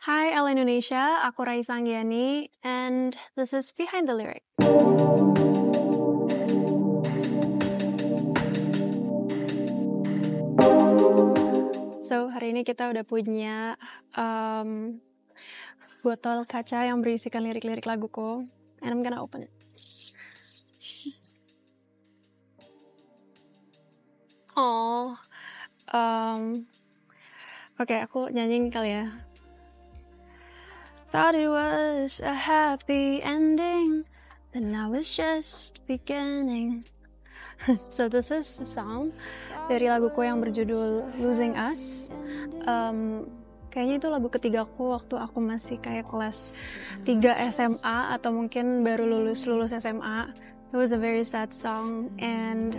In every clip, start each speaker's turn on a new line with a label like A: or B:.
A: Hi Ella Indonesia, aku Raisa Anggiani, and this is Behind the Lyric. So, hari ini kita udah punya botol kaca yang berisikan lirik-lirik laguku, and I'm gonna open it. Oh, oke, aku nyanyiin kali ya. Thought it was a happy ending, but now it's just beginning. So this is a song dari laguku yang berjudul Losing Us. Kayaknya itu lagu ketigaku waktu aku masih kayak kelas 3 SMA atau mungkin baru lulus SMA. It was a very sad song, and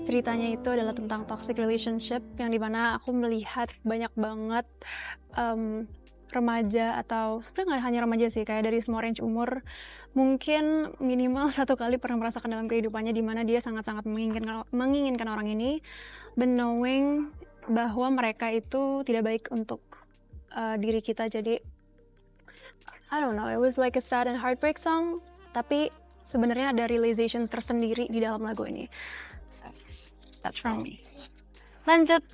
A: ceritanya itu adalah tentang toxic relationship yang dimana aku melihat banyak banget remaja, atau sebenarnya nggak hanya remaja sih, kayak dari semua range umur mungkin minimal satu kali pernah merasakan dalam kehidupannya dimana dia sangat-sangat menginginkan orang ini, but knowing bahwa mereka itu tidak baik untuk diri kita. Jadi I don't know, it was like a sad and heartbreak song, tapi sebenarnya ada realization tersendiri di dalam lagu ini. So that's from me. Lanjut.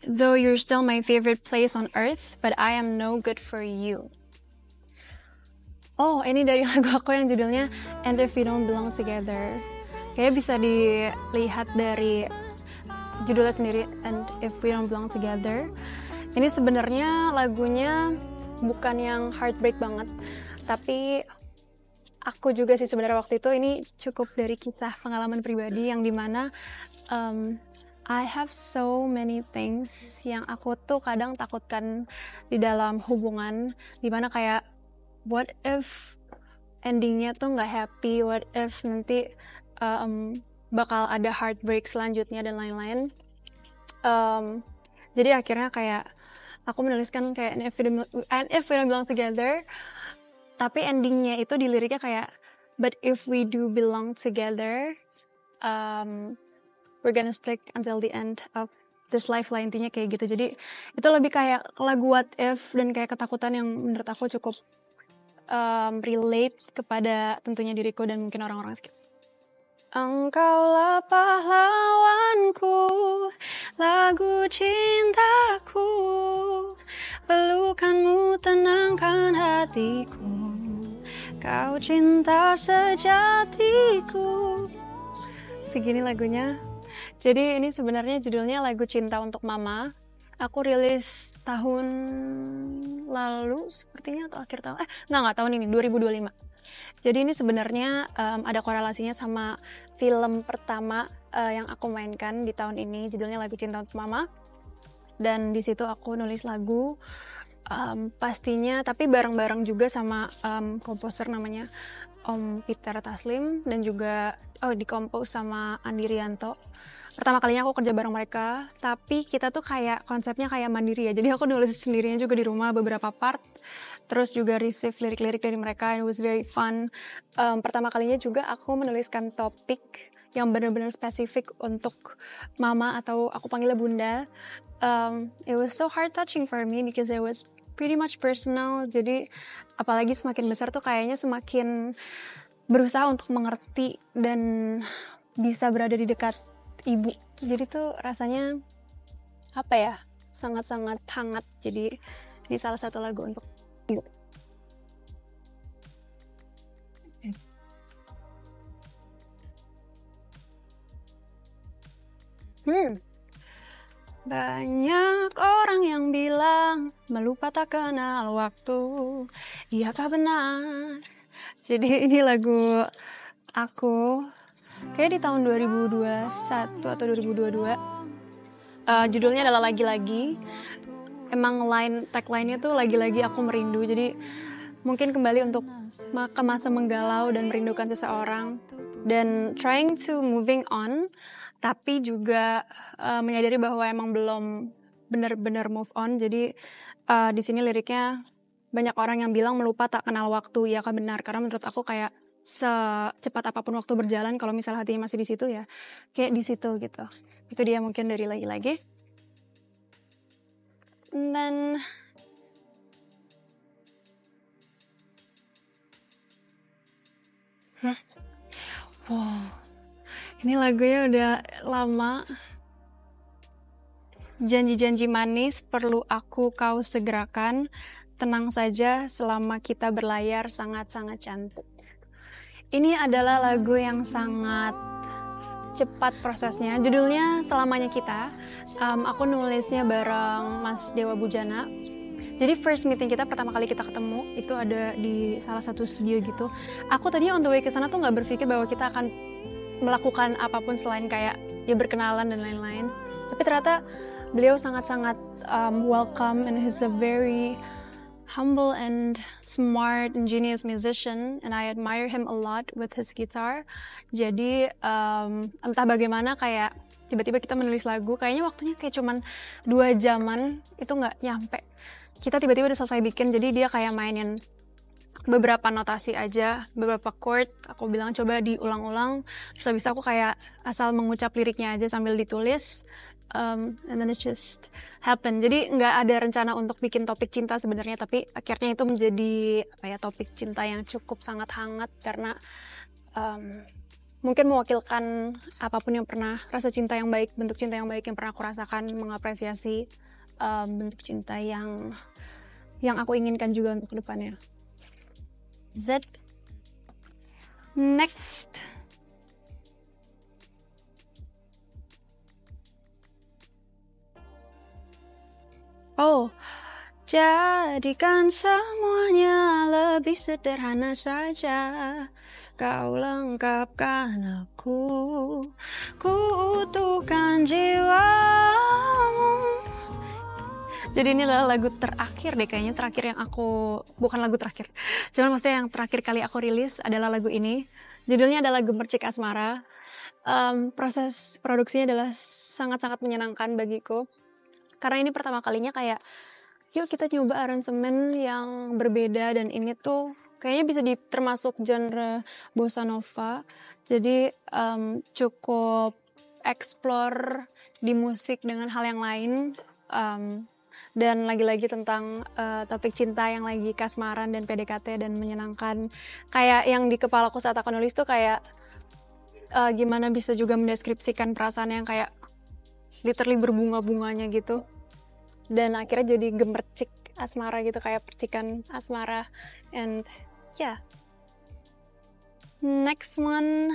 A: Though you're still my favorite place on earth, but I am no good for you. Oh, ini dari lagu aku yang judulnya And If We Don't Belong Together. Kayaknya bisa dilihat dari judulnya sendiri, And If We Don't Belong Together. Ini sebenarnya lagunya bukan yang heartbreak banget, tapi aku juga sih sebenarnya waktu itu ini cukup dari kisah pengalaman pribadi yang dimana I have so many things yang aku tuh kadang takutkan di dalam hubungan, dimana kayak what if endingnya tuh nggak happy, what if nanti bakal ada heartbreak selanjutnya dan lain-lain. Jadi akhirnya kayak aku menuliskan kayak And If We Don't Belong Together, tapi endingnya itu di liriknya kayak But if we do belong together, we're gonna stick until the end of this life lah, intinya kayak gitu. Jadi itu lebih kayak lagu what if dan kayak ketakutan yang menurut aku cukup relate kepada tentunya diriku dan mungkin orang-orang sekitar. Engkaulah pahlawanku, lagu cintaku, pelukanmu tenangkan hatiku, kau cinta sejatiku. Segini lagunya. Jadi ini sebenarnya judulnya lagu Cinta Untuk Mama. Aku rilis tahun lalu sepertinya, atau akhir tahun. Nggak tahun ini, 2025. Jadi ini sebenarnya ada korelasinya sama film pertama yang aku mainkan di tahun ini, judulnya lagu Cinta Untuk Mama. Dan di situ aku nulis lagu pastinya, tapi bareng-bareng juga sama komposer namanya Om Peter Taslim, dan juga dikompos sama Andi Rianto. Pertama kalinya aku kerja bareng mereka, tapi kita tuh kayak konsepnya kayak mandiri ya. Jadi aku nulis sendirinya juga di rumah beberapa part, terus juga receive lirik-lirik dari mereka, and it was very fun. Pertama kalinya juga aku menuliskan topik yang benar-benar spesifik untuk mama, atau aku panggilnya bunda. It was so heart touching for me because it was pretty much personal. Jadi apalagi semakin besar tuh kayaknya semakin berusaha untuk mengerti dan bisa berada di dekat ibu. Jadi tuh rasanya apa ya, sangat-sangat hangat. Jadi ini salah satu lagu untuk ibu. Banyak orang yang bilang melupa tak kenal waktu. Iyakah benar? Jadi ini lagu aku kayak di tahun 2021 atau 2022. Judulnya adalah Lagi-Lagi. Emang tagline-nya tuh lagi-lagi aku merindu. Jadi mungkin kembali untuk ke masa menggalau dan merindukan seseorang, dan trying to moving on, tapi juga menyadari bahwa emang belum benar-benar move on. Jadi di sini liriknya banyak orang yang bilang melupa tak kenal waktu. Ya kan benar, karena menurut aku kayak secepat apapun waktu berjalan, kalau misalnya hatinya masih di situ ya kayak di situ gitu. Itu dia mungkin dari lagi-lagi. Dan wow, ini lagunya udah lama. Janji-janji manis perlu aku kau segerakan. Tenang saja selama kita berlayar sangat-sangat cantik. Ini adalah lagu yang sangat cepat prosesnya. Judulnya Selamanya Kita. Aku nulisnya bareng Mas Dewa Bujana. Jadi first meeting kita, pertama kali kita ketemu itu ada di salah satu studio gitu. Aku tadinya on the way ke sana tuh nggak berpikir bahwa kita akan melakukan apapun selain kayak ya berkenalan dan lain-lain. Tapi ternyata beliau sangat-sangat welcome, and he's a very humble and smart and genius musician, and I admire him a lot with his guitar. Jadi entah bagaimana kayak tiba-tiba kita menulis lagu, kayaknya waktunya kayak cuman 2 jaman, itu nggak nyampe. Kita tiba-tiba udah selesai bikin, jadi dia kayak mainin beberapa notasi aja, beberapa chord, aku bilang coba diulang-ulang, terus habis itu aku kayak asal mengucap liriknya aja sambil ditulis. And then it just happen. Jadi nggak ada rencana untuk bikin topik cinta sebenarnya, tapi akhirnya itu menjadi topik cinta yang cukup sangat hangat karena mungkin mewakilkan apapun yang pernah, rasa cinta yang baik, bentuk cinta yang baik yang pernah aku rasakan, mengapresiasi bentuk cinta yang aku inginkan juga untuk kedepannya. Z. Next. Oh, jadikan semuanya lebih sederhana saja. Kau lengkapkan aku, ku utuhkan jiwamu. Jadi ini adalah lagu terakhir deh kayaknya, terakhir yang aku, bukan lagu terakhir, cuman maksudnya yang terakhir kali aku rilis adalah lagu ini. Judulnya adalah Gemercik Asmara. Proses produksinya adalah sangat-sangat menyenangkan bagiku. Karena ini pertama kalinya kayak, yuk kita coba aransemen yang berbeda, dan ini tuh kayaknya bisa termasuk genre bossa nova. Jadi cukup explore di musik dengan hal yang lain. Dan lagi-lagi tentang topik cinta yang lagi kasmaran dan PDKT dan menyenangkan. Kayak yang di kepalaku saat aku nulis tuh kayak gimana bisa juga mendeskripsikan perasaan yang kayak literally berbunga-bunganya gitu, dan akhirnya jadi gemercik asmara gitu, kayak percikan asmara. And yeah, next one.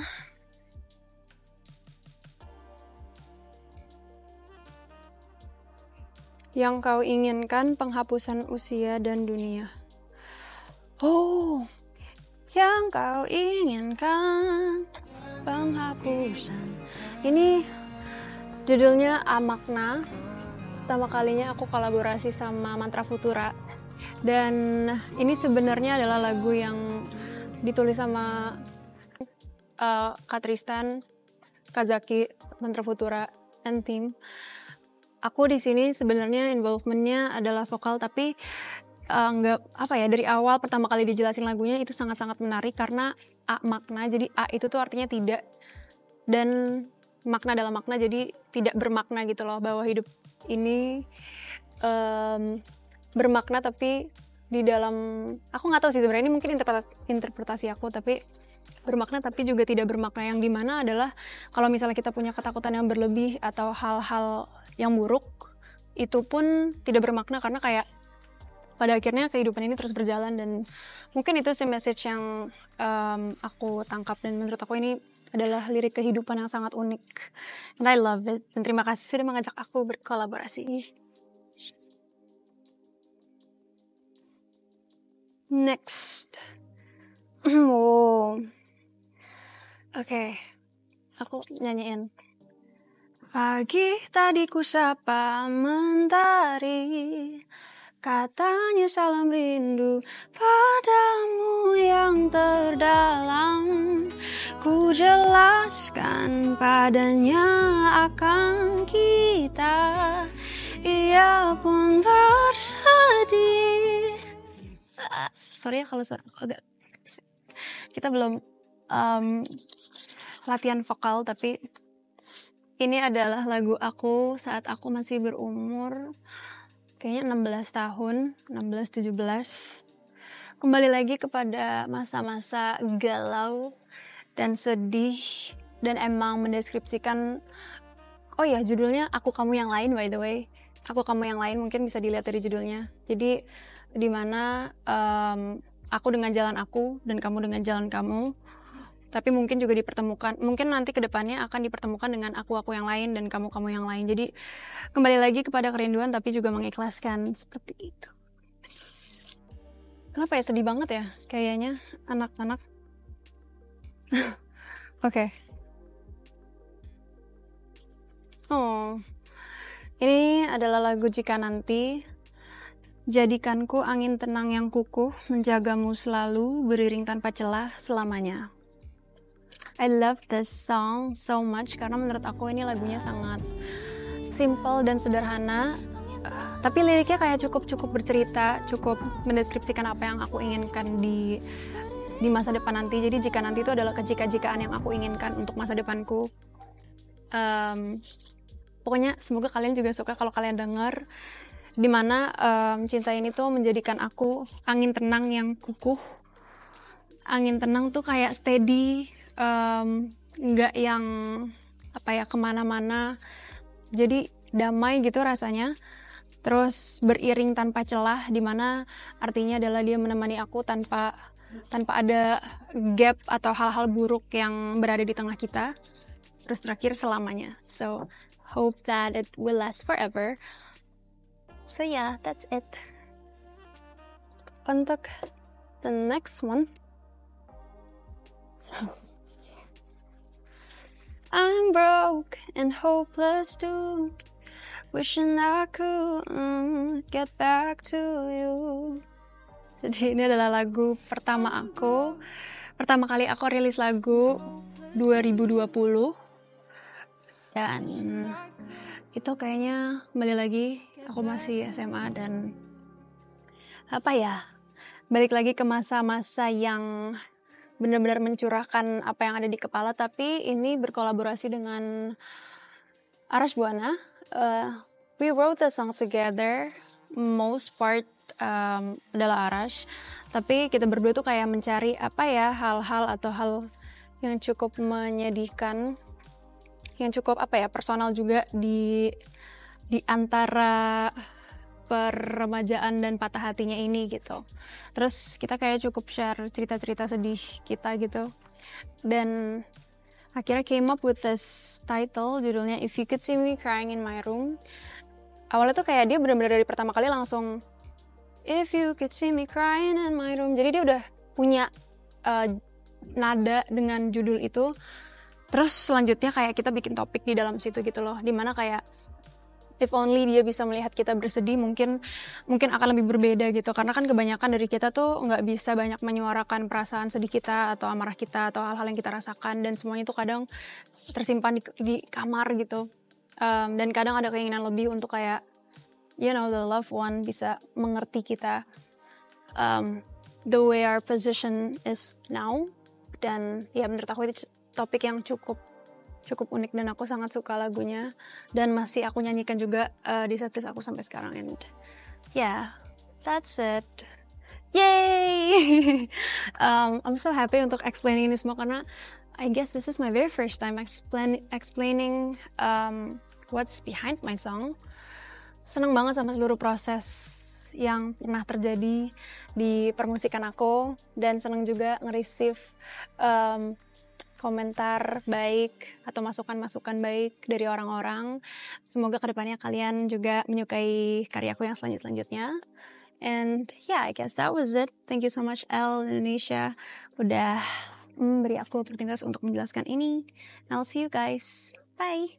A: Yang kau inginkan penghapusan usia dan dunia. Oh, yang kau inginkan penghapusan. Ini judulnya A Makna. Pertama kalinya aku kolaborasi sama Mantra Futura. Dan ini sebenarnya adalah lagu yang ditulis sama Kak Tristan, Kak Zaki, Mantra Futura, and team. Aku di sini sebenarnya involvementnya adalah vokal, tapi dari awal pertama kali dijelasin lagunya itu sangat-sangat menarik karena A Makna. Jadi A itu tuh artinya tidak, dan makna dalam makna, jadi tidak bermakna gitu loh, bahwa hidup ini bermakna tapi di dalam, aku nggak tahu sih sebenarnya, ini mungkin interpretasi aku, tapi bermakna tapi juga tidak bermakna, yang dimana adalah kalau misalnya kita punya ketakutan yang berlebih atau hal-hal yang buruk, itu pun tidak bermakna karena kayak pada akhirnya kehidupan ini terus berjalan. Dan mungkin itu sih message yang aku tangkap, dan menurut aku ini adalah lirik kehidupan yang sangat unik. And I love it. Dan terima kasih sudah mengajak aku berkolaborasi. Next. Oke. Aku nyanyiin. Pagi tadi ku sapa mentari, katanya salam rindu padamu yang terdalam. Ku jelaskan padanya akan kita, ia pun bersedih. Sorry ya kalau suara aku agak, kita belum latihan vokal, tapi ini adalah lagu aku saat aku masih berumur kayaknya 16 tahun, 16-17. Kembali lagi kepada masa-masa galau dan sedih, dan emang mendeskripsikan, oh ya judulnya Aku Kamu Yang Lain by the way. Aku Kamu Yang Lain mungkin bisa dilihat dari judulnya. Jadi dimana aku dengan jalan aku dan kamu dengan jalan kamu, tapi mungkin juga dipertemukan, mungkin nanti kedepannya akan dipertemukan dengan aku yang lain dan kamu yang lain. Jadi kembali lagi kepada kerinduan tapi juga mengikhlaskan, seperti itu. Kenapa ya sedih banget ya kayaknya anak-anak. Oke. Oh, ini adalah lagu Jika Nanti. Jadikanku angin tenang yang kukuh, menjagamu selalu, beriring tanpa celah selamanya. I love this song so much karena menurut aku ini lagunya sangat simple dan sederhana, tapi liriknya kayak cukup bercerita, cukup mendeskripsikan apa yang aku inginkan di masa depan nanti. Jadi jika nanti itu adalah kejika-jikaan yang aku inginkan untuk masa depanku. Pokoknya semoga kalian juga suka kalau kalian dengar. Dimana cinta ini tuh menjadikan aku angin tenang yang kukuh. Angin tenang tuh kayak steady, nggak yang kemana-mana. Jadi damai gitu rasanya. Terus beriring tanpa celah, dimana artinya adalah dia menemani aku tanpa ada gap atau hal-hal buruk yang berada di tengah kita. Terus terakhir selamanya. So hope that it will last forever. So yeah, that's it. Untuk the next one, I'm broke and hopeless too, wishing I could get back to you. Jadi ini adalah lagu pertama aku. Pertama kali aku rilis lagu 2020. Dan itu kayaknya kembali lagi aku masih SMA dan balik lagi ke masa-masa yang benar-benar mencurahkan apa yang ada di kepala, tapi ini berkolaborasi dengan Arash Buana. We wrote the song together, most part adalah Arash, tapi kita berdua tuh kayak mencari hal-hal atau hal yang cukup menyedihkan, yang cukup personal juga di antara peremajaan dan patah hatinya ini gitu. Terus kita kayak cukup share cerita-cerita sedih kita gitu. Dan akhirnya came up with this title, judulnya If You Could See Me Crying in My Room. Awalnya tuh kayak dia benar-benar dari pertama kali langsung If you could see me crying in my room. Jadi dia udah punya nada dengan judul itu. Terus selanjutnya kayak kita bikin topik di dalam situ gitu loh, dimana kayak if only dia bisa melihat kita bersedih, mungkin akan lebih berbeda gitu. Karena kan kebanyakan dari kita tuh nggak bisa banyak menyuarakan perasaan sedih kita atau amarah kita atau hal-hal yang kita rasakan, dan semuanya tuh kadang tersimpan di kamar gitu. Dan kadang ada keinginan lebih untuk kayak the loved one bisa mengerti kita the way our position is now. Dan ya menurut aku itu topik yang cukup unik dan aku sangat suka lagunya, dan masih aku nyanyikan juga di setlist aku sampai sekarang. And yeah, that's it. Yay! I'm so happy untuk explaining ini semua karena I guess this is my very first time explaining what's behind my song. Seneng banget sama seluruh proses yang pernah terjadi di permusikan aku, dan seneng juga nge-receive komentar baik atau masukan-masukan baik dari orang-orang. Semoga kedepannya kalian juga menyukai karyaku yang selanjutnya. And yeah, I guess that was it. Thank you so much Elle Indonesia udah memberi aku oportunitas untuk menjelaskan ini. I'll see you guys. Bye.